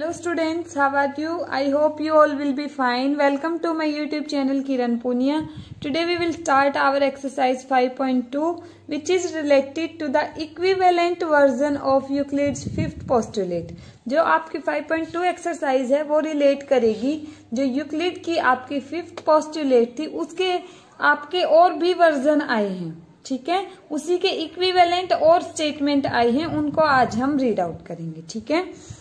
Hello students, how are you? I hope you all will be fine. Welcome to my YouTube channel Kiran Punia. Today we will start our exercise 5.2 which is related to the equivalent version of Euclid's fifth postulate. जो आपकी 5.2 exercise है वो relate करेगी जो Euclid की आपकी fifth postulate थी उसके आपके और भी वर्जन आए हैं, ठीक है। उसी के इक्विवेलेंट और स्टेटमेंट आए हैं, उनको आज हम रीड आउट करेंगे, ठीक है।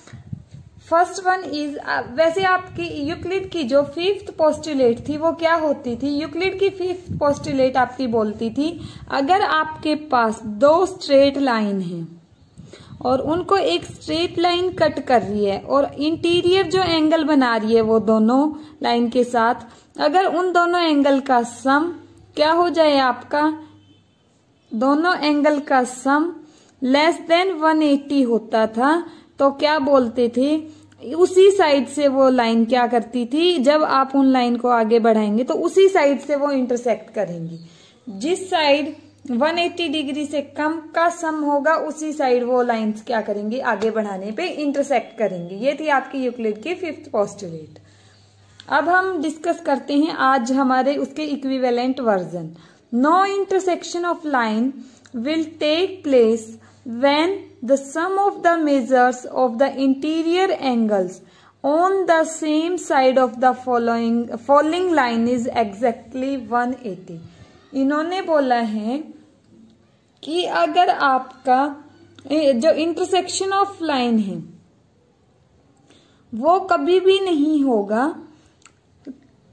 फर्स्ट वन इज, वैसे आपकी यूक्लिड की जो फिफ्थ पोस्टुलेट थी वो क्या होती थी? यूक्लिड की फिफ्थ पोस्टुलेट आपकी बोलती थी अगर आपके पास दो स्ट्रेट लाइन है और उनको एक स्ट्रेट लाइन कट कर रही है और इंटीरियर जो एंगल बना रही है वो दोनों लाइन के साथ, अगर उन दोनों एंगल का सम क्या हो जाए आपका, दोनों एंगल का सम लेस देन 180 होता था तो क्या बोलते थे, उसी साइड से वो लाइन क्या करती थी, जब आप उन लाइन को आगे बढ़ाएंगे तो उसी साइड से वो इंटरसेक्ट करेंगी। जिस साइड 180 डिग्री से कम का सम होगा उसी साइड वो लाइंस क्या करेंगी, आगे बढ़ाने पे इंटरसेक्ट करेंगी। ये थी आपकी यूक्लिड की फिफ्थ पोस्टुलेट। अब हम डिस्कस करते हैं आज हमारे उसके equivalent version. No intersection of line will take place when the sum of the measures of the interior angles on the same side of the following line is exactly 180। इन्होंने बोला है कि अगर आपका जो इंटरसेक्शन ऑफ लाइन है वो कभी भी नहीं होगा,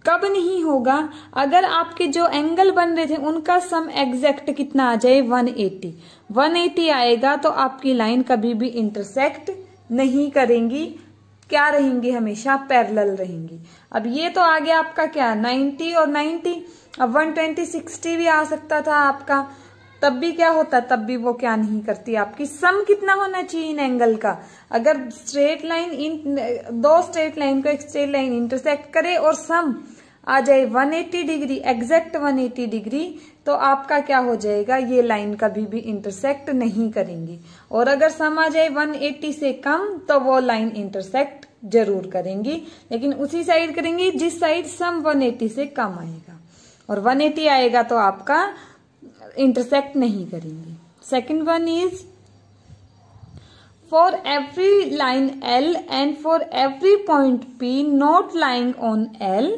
कब नहीं होगा, अगर आपके जो एंगल बन रहे थे उनका सम एग्जैक्ट कितना आ जाए, 180 आएगा तो आपकी लाइन कभी भी इंटरसेक्ट नहीं करेंगी, क्या रहेंगी, हमेशा पैरेलल रहेंगी। अब ये तो आ गया आपका क्या 90 और 90, अब 120 60 भी आ सकता था आपका, तब भी क्या होता, तब भी वो क्या नहीं करती, आपकी सम कितना होना चाहिए इन एंगल का। अगर स्ट्रेट लाइन दो स्ट्रेट लाइन को एक स्ट्रेट लाइन इंटरसेक्ट करे और सम आ जाए 180 डिग्री, एग्जैक्ट 180 डिग्री, तो आपका क्या हो जाएगा, ये लाइन कभी भी इंटरसेक्ट नहीं करेंगी। और अगर सम आ जाए 180 से कम तो वो लाइन इंटरसेक्ट जरूर करेंगी, लेकिन उसी साइड करेंगी जिस साइड सम 180 से कम आएगा, और 180 आएगा तो आपका इंटरसेक्ट नहीं करेंगी। Second one is, for every line L and for every point P not lying on L,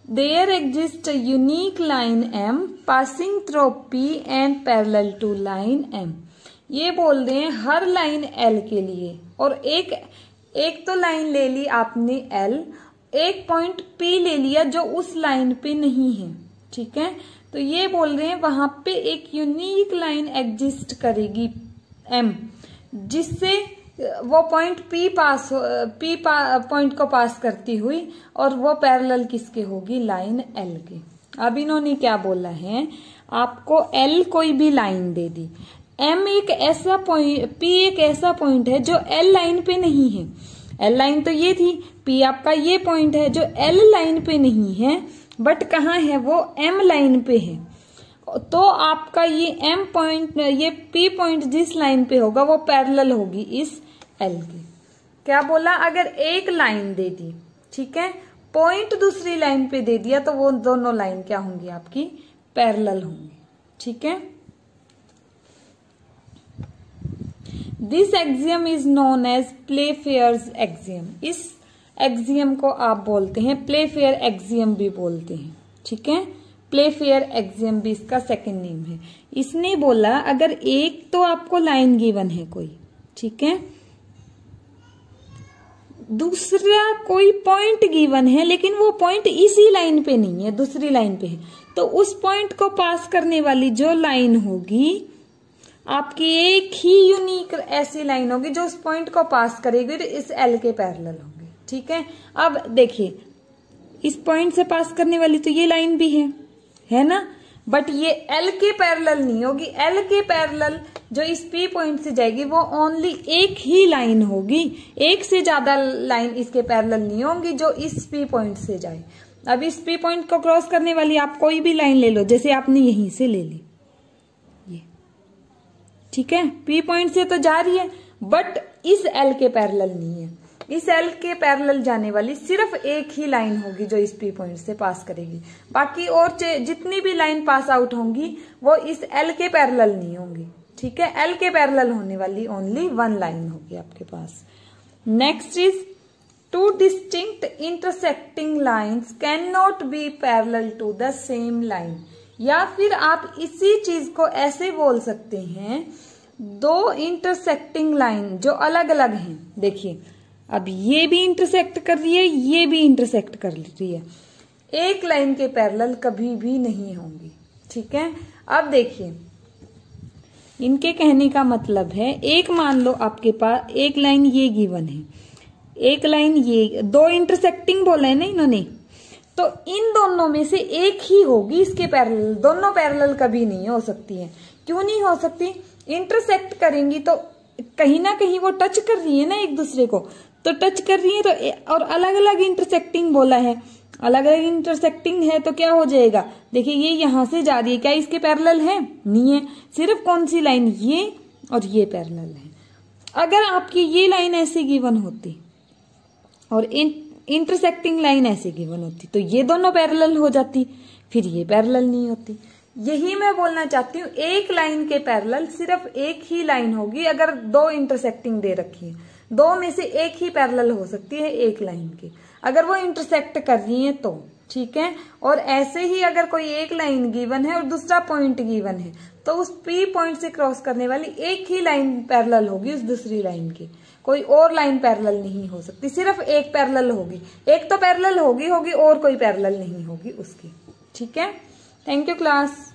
there exists a unique line M passing through P and parallel to line M। ये बोल रहे हैं हर line L के लिए, और एक तो line ले ली आपने L, एक पॉइंट P ले लिया जो उस लाइन पे नहीं है, ठीक है। तो ये बोल रहे हैं वहां पे एक यूनिक लाइन एग्जिस्ट करेगी M, जिससे वो पॉइंट P पॉइंट को पास करती हुई, और वो पैरेलल किसके होगी, लाइन L के। अब इन्होंने क्या बोला है, आपको L कोई भी लाइन दे दी, M एक ऐसा पॉइंट, P एक ऐसा पॉइंट है जो L लाइन पे नहीं है। L लाइन तो ये थी, P आपका ये पॉइंट है जो L लाइन पे नहीं है, बट कहाँ है, वो M लाइन पे है। तो आपका ये M पॉइंट, ये P पॉइंट जिस लाइन पे होगा वो पैरेलल होगी इस L की। क्या बोला, अगर एक लाइन दे दी, ठीक है, पॉइंट दूसरी लाइन पे दे दिया तो वो दोनों लाइन क्या होंगी, आपकी पैरेलल होंगी, ठीक है। This axiom is known as Playfair's axiom. इस एक्सियम को आप बोलते हैं प्लेफेयर एक्सियम भी बोलते हैं, ठीक है। प्लेफेयर एक्सियम भी इसका सेकंड नेम है। इसने बोला अगर एक तो आपको लाइन गिवन है कोई, ठीक है, दूसरा कोई पॉइंट गिवन है लेकिन वो पॉइंट इसी लाइन पे नहीं है, दूसरी लाइन पे है, तो उस पॉइंट को पास करने वाली जो लाइन होगी आपकी एक ही यूनिक ऐसी लाइन होगी जो उस पॉइंट को पास करेगी तो इस L के पैरेलल होगी, ठीक है। अब देखिए इस पॉइंट से पास करने वाली तो ये लाइन भी है ना, बट ये L के पैरेलल नहीं होगी। L के पैरेलल जो इस P पॉइंट से जाएगी वो ओनली एक ही लाइन होगी, एक से ज्यादा लाइन इसके पैरेलल नहीं होंगी जो इस P पॉइंट से जाए। अब इस P पॉइंट को क्रॉस करने वाली आप कोई भी लाइन ले लो, जैसे आपने यहीं से ले ली ये, ठीक है, P पॉइंट से तो जा रही है बट इस L के पैरेलल नहीं है। इस एल के पैरेलल जाने वाली सिर्फ एक ही लाइन होगी जो इस पी पॉइंट से पास करेगी। बाकी और जितनी भी लाइन पास आउट होंगी वो इस एल के पैरेलल नहीं होंगी। ठीक है, एल के पैरेलल होने वाली ओनली वन लाइन होगी आपके पास। Next is two distinct intersecting lines can not be parallel to the same line. या फिर आप इसी चीज को ऐसे बोल सकते हैं, दो इंटरसेक्टिंग लाइन जो अलग अलग हैं, देखिए अब ये भी इंटरसेक्ट कर रही है, ये भी इंटरसेक्ट कर रही है, एक लाइन के पैरेलल कभी भी नहीं होंगी। ठीक है, अब देखिए इनके कहने का मतलब है, एक मान लो आपके पास एक लाइन ये गिवन है, एक लाइन ये, दो इंटरसेक्टिंग बोला है ना इन्होंने, तो इन दोनों में से एक ही होगी इसके पैरेलल, दोनों पैरेलल कभी नहीं हो सकती है। क्यों नहीं हो सकती? इंटरसेक्ट करेंगी तो कहीं ना कहीं वो टच कर रही है ना एक दूसरे को, तो टच कर रही है तो, और अलग अलग इंटरसेक्टिंग बोला है, अलग अलग इंटरसेक्टिंग है तो क्या हो जाएगा, देखिए ये यहां से जा रही है, क्या इसके पैरेलल है? नहीं है, सिर्फ कौन सी लाइन, ये और ये पैरेलल है। अगर आपकी ये लाइन ऐसे गिवन होती और इंटरसेक्टिंग लाइन ऐसे गिवन होती तो ये दोनों पैरेलल हो जाती, फिर ये पैरेलल नहीं होती। यही मैं बोलना चाहती हूँ, एक लाइन के पैरेलल सिर्फ एक ही लाइन होगी अगर दो इंटरसेक्टिंग दे रखी है, दो में से एक ही पैरेलल हो सकती है एक लाइन की, अगर वो इंटरसेक्ट कर रही है तो। ठीक है, और ऐसे ही अगर कोई एक लाइन गिवन है और दूसरा पॉइंट गिवन है तो उस पी पॉइंट से क्रॉस करने वाली एक ही लाइन पैरेलल होगी उस दूसरी लाइन की, कोई और लाइन पैरेलल नहीं हो सकती, सिर्फ एक पैरेलल होगी, एक तो पैरेलल होगी और कोई पैरेलल नहीं होगी उसकी। ठीक है, थैंक यू क्लास।